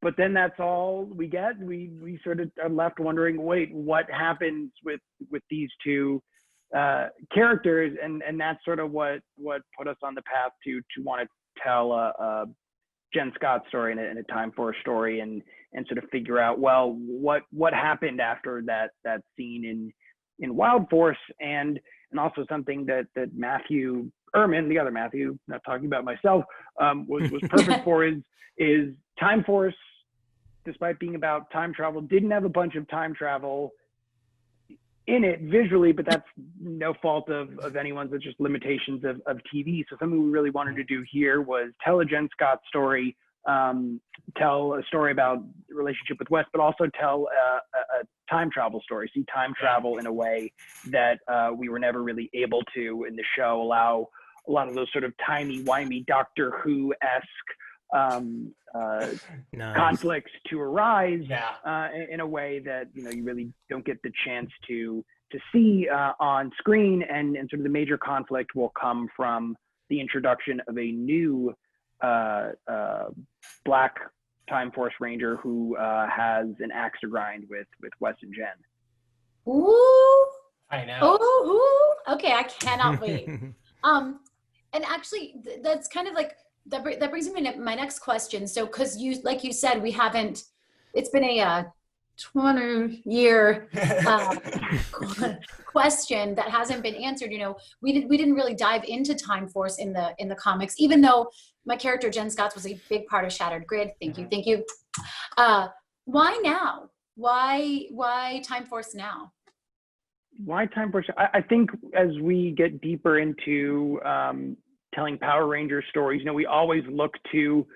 but then that's all we get. We sort of are left wondering, wait, what happens with these two characters? And that's sort of what put us on the path to want to tell a Jen Scott story and a Time Force story, and sort of figure out, well, what happened after that scene in Wild Force, and also something that Matthew Erman, the other Matthew, not talking about myself, was perfect for is Time Force, despite being about time travel, didn't have a bunch of time travel in it visually, but that's no fault of anyone's. It's just limitations of TV. So something we really wanted to do here was tell a Jen Scott story, tell a story about the relationship with Wes, but also tell a time travel story. See time travel in a way that we were never really able to in the show. Allow a lot of those sort of timey-wimey Doctor Who-esque Nice. conflicts to arise Yeah. in a way that you really don't get the chance to see on screen, and sort of the major conflict will come from the introduction of a new Black Time Force Ranger who has an axe to grind with Wes and Jen. Ooh. I know. Ooh. Okay, I cannot wait. And actually, that's kind of like that brings me to my next question. So, because like you said, we haven't. It's been a 20-year question that hasn't been answered. We didn't really dive into Time Force in the comics, even though my character Jen Scott was a big part of Shattered Grid. Thank you. Why now? Why Time Force now? Why Time Force? I think as we get deeper into telling Power Ranger stories, we always look to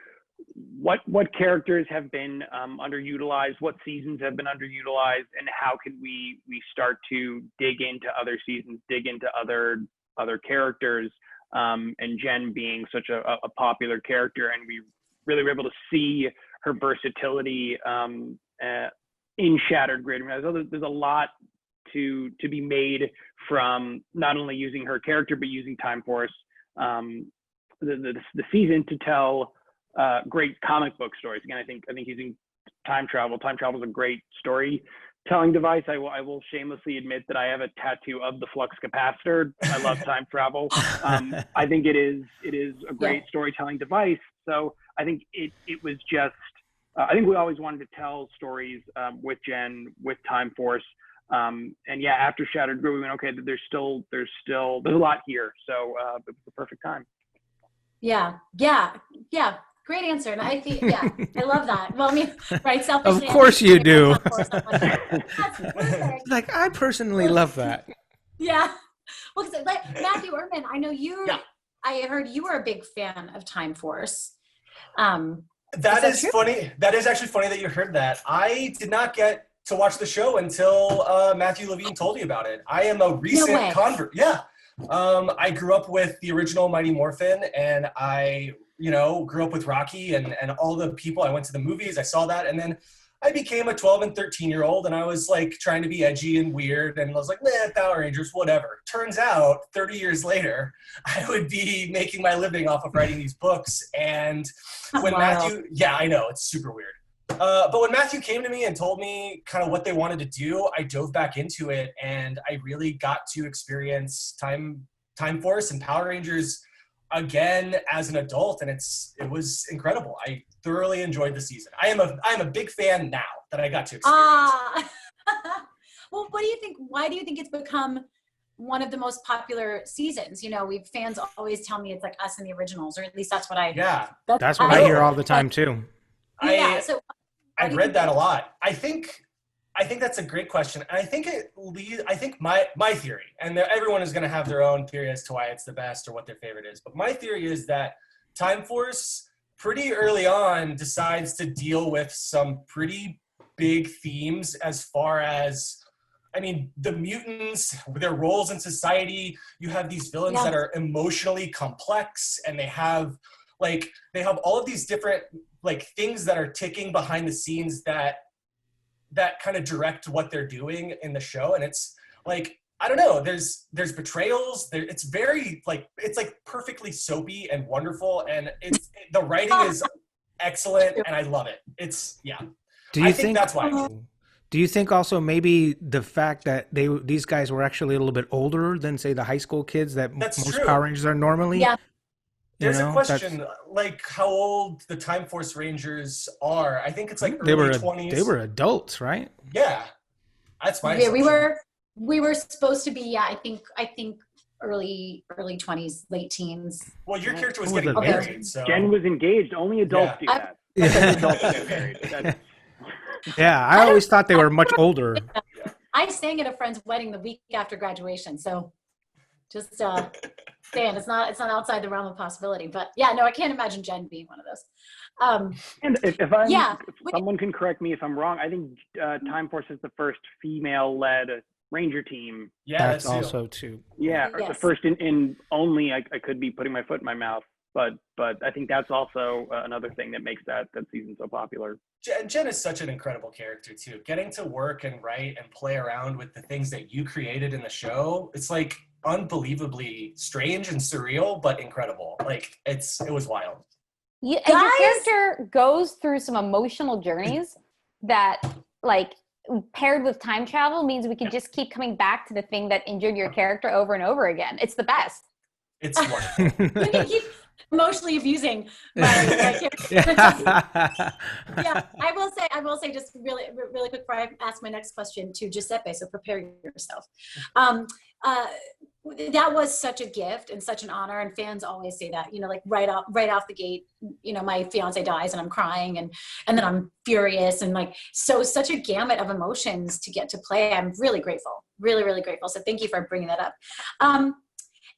what characters have been underutilized, what seasons have been underutilized, and how can we start to dig into other seasons, dig into other characters, and Jen being such a popular character, and we really were able to see her versatility in Shattered Grid. There's a lot to be made from not only using her character but using Time Force, the season, to tell great comic book stories. Again, I think using time travel is a great storytelling device. I will shamelessly admit that I have a tattoo of the flux capacitor. I love time travel. I think it is a great storytelling device. So I think it was just I think we always wanted to tell stories with Jen, with Time Force. And after Shattered Grid, we went, okay, there's a lot here. So it was the perfect time. Yeah. Great answer. And I think, I love that. Well, I mean, right. Selfishly, of course you do. That's perfect. Like, I personally love that. Yeah. Well, because Matthew Erman, I know you, I heard you were a big fan of Time Force. That is funny. That is actually funny that you heard that. I did not get to watch the show until Matthew Levine told me about it. I am a recent convert. Yeah. I grew up with the original Mighty Morphin, and I, grew up with Rocky and all the people. I went to the movies, I saw that, and then I became a 12 and 13-year-old, and I was like trying to be edgy and weird, and I was like, Power Rangers, whatever. Turns out, 30 years later, I would be making my living off of writing these books, and when Matthew, I know, it's super weird. But when Matthew came to me and told me kind of what they wanted to do, I dove back into it, and I really got to experience Time Force and Power Rangers again as an adult, and it was incredible. I thoroughly enjoyed the season. I'm a big fan now that I got to experience. Well, what do you think? Why do you think it's become one of the most popular seasons? Fans always tell me it's like us and the originals, or at least that's what I. Yeah, that's what I hear all the time too. So I've read that a lot. I think that's a great question. And I think my theory, and everyone is going to have their own theory as to why it's the best or what their favorite is. But my theory is that Time Force pretty early on decides to deal with some pretty big themes as far as, the mutants, their roles in society. You have these villains that are emotionally complex, and they have all of these different things that are ticking behind the scenes that kind of direct what they're doing in the show. And it's I don't know. There's betrayals. It's very it's like perfectly soapy and wonderful, and the writing is excellent, and I love it. I think that's why. Do you think also maybe the fact that these guys were actually a little bit older than say the high school kids that most true. Power Rangers are normally? Yeah. There's a question like how old the Time Force Rangers are. I think it's like early 20s. They were adults, right? Yeah, that's my. Yeah, we were supposed to be. Yeah, I think early 20s, late teens. Well, your character was getting married, so Jen was engaged. Only adults do that. Adults get married. Yeah, I always thought they were much older. I sang at a friend's wedding the week after graduation, so just saying it's not outside the realm of possibility. But yeah, no, I can't imagine Jen being one of those. And if someone can correct me if I'm wrong, I think Time Force is the first female-led Ranger team. Yeah, that's also too. Yeah, Yes. the first in only. I could be putting my foot in my mouth, but I think that's also another thing that makes that season so popular. Jen is such an incredible character too. Getting to work and write and play around with the things that you created in the show, it's like unbelievably strange and surreal, but incredible. Like it was wild. Yeah, and your character goes through some emotional journeys that, like, paired with time travel means we can just keep coming back to the thing that injured your character over and over again. It's the best. It's wonderful. You can keep emotionally abusing my character. Yeah, I will say just really quick before I ask my next question to Giuseppe, so prepare yourself. That was such a gift and such an honor, and fans always say that, like right off the gate, my fiance dies and I'm crying and then I'm furious, and such a gamut of emotions to get to play. I'm really grateful, really, really grateful. So thank you for bringing that up.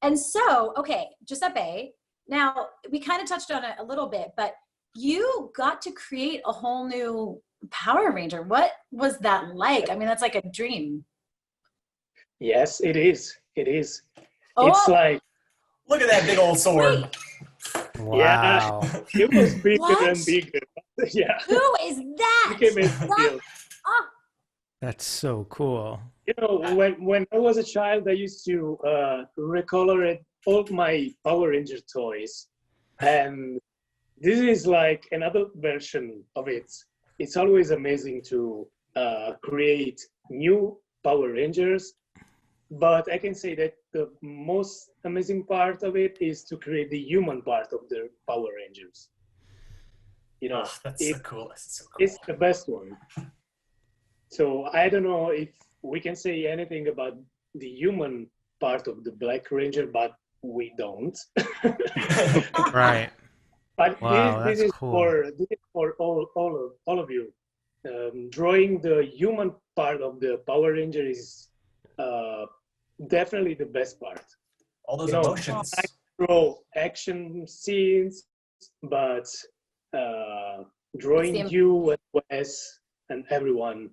And so, okay, Giuseppe, now we kind of touched on it a little bit, but you got to create a whole new Power Ranger. What was that like? I mean, that's like a dream. Yes, it is. It is. Oh. It's like, look at that big old sword. Wow. Yeah, it was bigger and bigger. Yeah. Who is that? Became a deal. Oh. That's so cool. When I was a child, I used to recolor all my Power Ranger toys, and this is like another version of it. It's always amazing to create new Power Rangers, but I can say that the most amazing part of it is to create the human part of the Power Rangers. That's the coolest. It's so cool. It's the best one. So I don't know if we can say anything about the human part of the Black Ranger, but we don't. Right. But wow, this is cool. for all of you. Drawing the human part of the Power Ranger is definitely the best part. All those emotions. I draw action scenes, but drawing you and Wes and everyone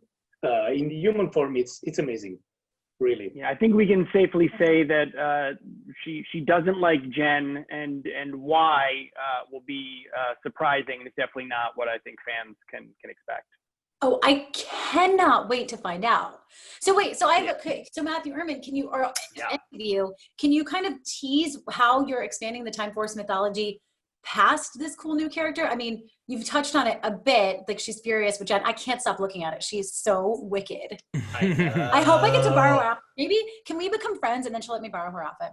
in the human form, it's amazing, really. Yeah, I think we can safely say that she doesn't like Jen, and why will be surprising. It's definitely not what I think fans can expect. Oh, I cannot wait to find out. So Matthew, Erman, can you, or any of you, can you kind of tease how you're expanding the Time Force mythology past this cool new character? I mean, you've touched on it a bit, like she's furious with Jen. I can't stop looking at it. She's so wicked. I hope I get to borrow her outfit. Maybe, can we become friends and then she'll let me borrow her outfit?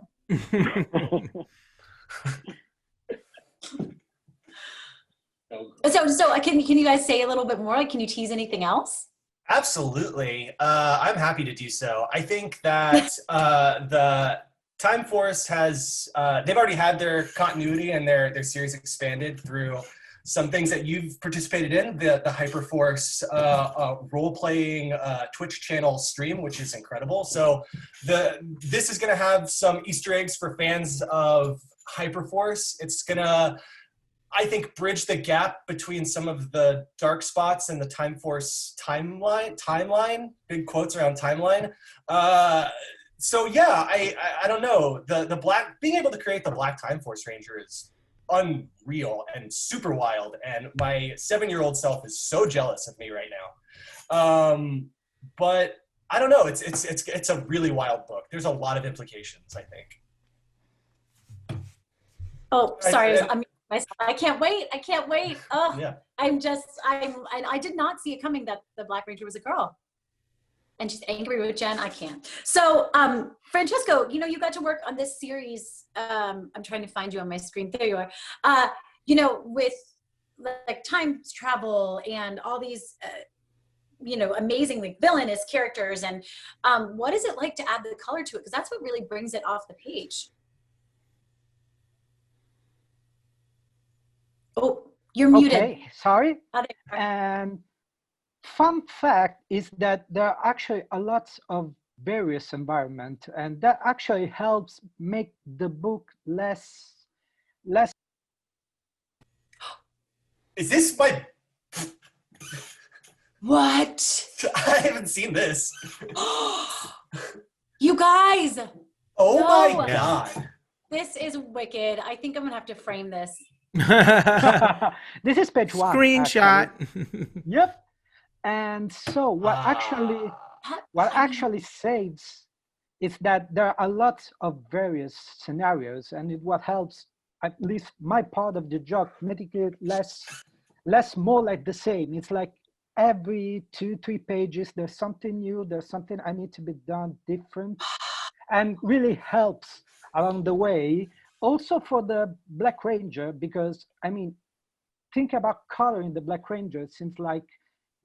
So can you guys say a little bit more? Like, can you tease anything else? Absolutely. I'm happy to do so. I think that the Time Force has, they've already had their continuity and their series expanded through some things that you've participated in, the Hyperforce role-playing Twitch channel stream, which is incredible. So this is gonna have some Easter eggs for fans of Hyperforce. It's gonna, I think, bridge the gap between some of the dark spots in the Time Force timeline, big quotes around timeline. So yeah, I don't know. The being able to create the Black Time Force Ranger is unreal and super wild, and my 7-year-old self is so jealous of me right now. But I don't know. It's a really wild book. There's a lot of implications, I think. Oh, sorry. I can't wait. I can't wait. Oh, Yeah. I did not see it coming that the Black Ranger was a girl. And she's angry with Jen. I can't. So, Francesco, you got to work on this series. I'm trying to find you on my screen. There you are. With like time travel and all these, amazingly villainous characters. And what is it like to add the color to it? Because that's what really brings it off the page. Oh, you're muted. Okay, sorry. And fun fact is that there are actually a lot of various environment, and that actually helps make the book less. Is this my? What? I haven't seen this. You guys. Oh No. my God. This is wicked. I think I'm gonna have to frame this. This is page 1. Screenshot. Yep. And so what actually saves is that there are a lot of various scenarios, and what helps, at least my part of the job, make it less more like the same. It's like every 2-3 pages there's something new, there's something I need to be done different, and really helps along the way. Also for the Black Ranger, because think about color in the Black Ranger. It seems like,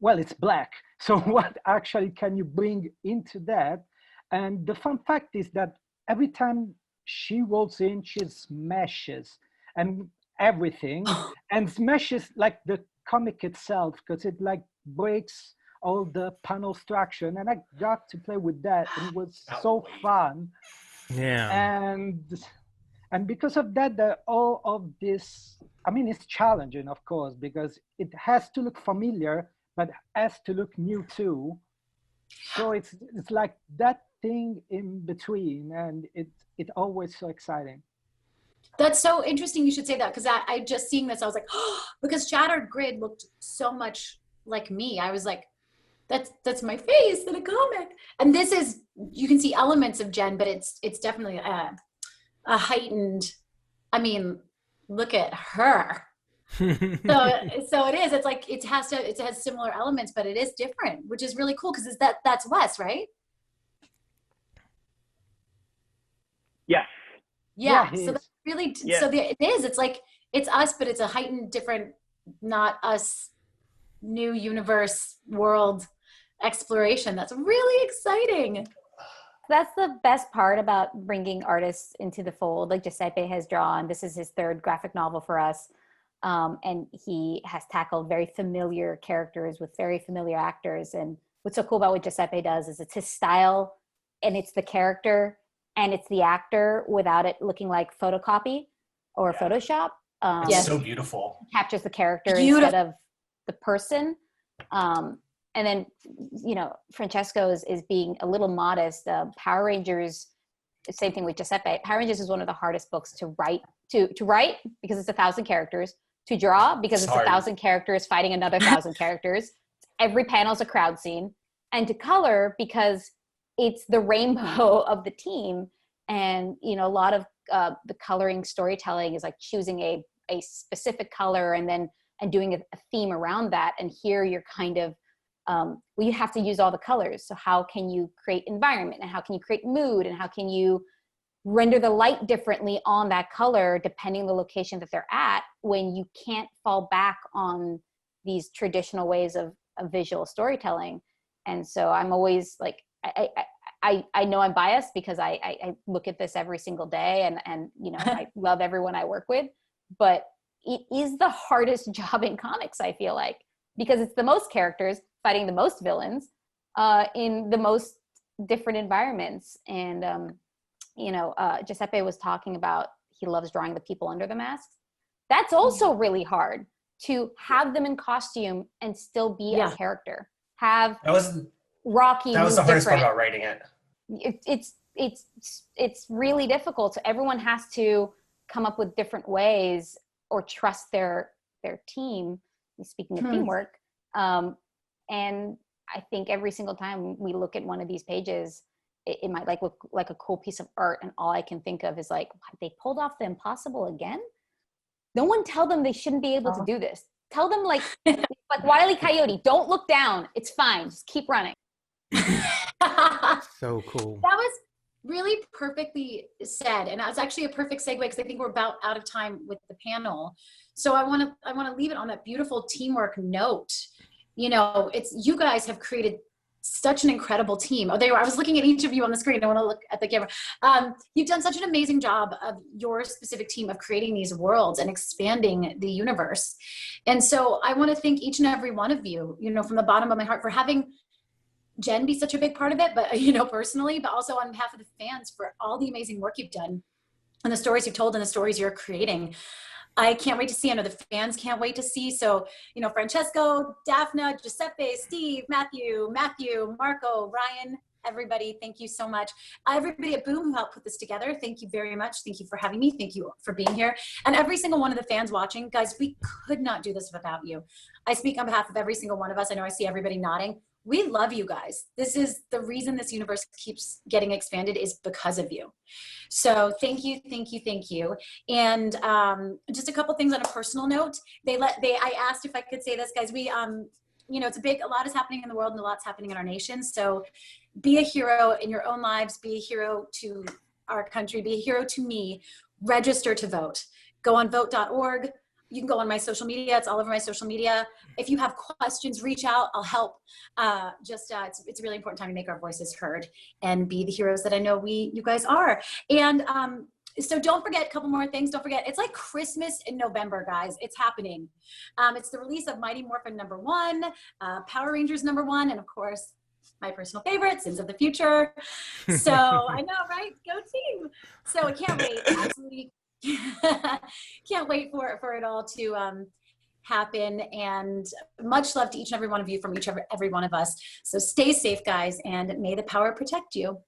well, it's black. So what actually can you bring into that? And the fun fact is that every time she rolls in, she smashes and everything, and smashes like the comic itself, because it like breaks all the panel structure. And I got to play with that, and it was so fun. Yeah. And because of that, all of this, it's challenging, of course, because it has to look familiar, but has to look new too. So it's like that thing in between, and it's always so exciting. That's so interesting you should say that, because I just seeing this, I was like, oh, because Shattered Grid looked so much like me. I was like, that's my face in a comic. And this is, you can see elements of Jen, but it's definitely a heightened, look at her. So it is, it's like it has similar elements, but it is different, which is really cool, because that's Wes, right? Yes. Yeah, so that's really, it is, it's like, it's us, but it's a heightened, different, not us, new universe, world exploration. That's really exciting. That's the best part about bringing artists into the fold. Like Giuseppe has drawn, this is his 3rd graphic novel for us. And he has tackled very familiar characters with very familiar actors. And what's so cool about what Giuseppe does is it's his style, and it's the character, and it's the actor without it looking like photocopy or Photoshop. It's so beautiful. Captures the character instead of the person. And then, Francesco is being a little modest. Power Rangers, same thing with Giuseppe. Power Rangers is one of the hardest books to write, to write because it's 1,000 characters, to draw because it's 1,000 characters fighting another 1,000 characters. Every panel's a crowd scene, and to color because it's the rainbow of the team. And, a lot of the coloring storytelling is like choosing a specific color and doing a theme around that. And here you're kind of, you have to use all the colors. So how can you create environment, and how can you create mood, and how can you render the light differently on that color depending on the location that they're at, when you can't fall back on these traditional ways of visual storytelling. And so I'm always like, I know I'm biased because I look at this every single day, and I love everyone I work with, but it is the hardest job in comics, I feel like, because it's the most characters fighting the most villains in the most different environments. And Giuseppe was talking about, he loves drawing the people under the masks. That's also really hard, to have them in costume and still be a character. Have Rocky. That was the hardest part about writing it. It's really difficult. So everyone has to come up with different ways, or trust their team. Speaking of teamwork, and I think every single time we look at one of these pages, it might like look like a cool piece of art, and all I can think of is like, what, they pulled off the impossible again? No one tell them they shouldn't be able to do this. Tell them like Wile E. Coyote, don't look down. It's fine. Just keep running. So cool. That was really perfectly said, and that's actually a perfect segue because I think we're about out of time with the panel. So I want to leave it on that beautiful teamwork note. You know, it's you guys have created such an incredible team. I was looking at each of you on the screen. I want to look at the camera. You've done such an amazing job of your specific team of creating these worlds and expanding the universe. And so I want to thank each and every one of you, you know, from the bottom of my heart for having Jen be such a big part of it, but, you know, personally, but also on behalf of the fans for all the amazing work you've done and the stories you've told and the stories you're creating. I can't wait to see. I know the fans can't wait to see. So, you know, Francesco, Dafna, Giuseppe, Steve, Matthew, Marco, Ryan, everybody, thank you so much. Everybody at Boom who helped put this together, thank you very much. Thank you for having me. Thank you for being here. And every single one of the fans watching, guys, we could not do this without you. I speak on behalf of every single one of us. I know I see everybody nodding. We love you guys. This is the reason this universe keeps getting expanded is because of you. So thank you, thank you, thank you. And just a couple things on a personal note. I asked if I could say this, guys. We, you know, a lot is happening in the world and a lot's happening in our nation. So be a hero in your own lives. Be a hero to our country. Be a hero to me. Register to vote. Go on vote.org. You can go on my social media. It's all over my social media. If you have questions, reach out. I'll help. It's a really important time to make our voices heard and be the heroes that I know you guys are. And so don't forget a couple more things. Don't forget, it's like Christmas in November, guys. It's happening. It's the release of Mighty Morphin #1, Power Rangers #1, and of course, my personal favorite, Sins of the Future. So I know, right? Go team. So I can't wait. Absolutely. Can't wait for it all to happen, and much love to each and every one of you from every one of us. So stay safe, guys, and may the power protect you.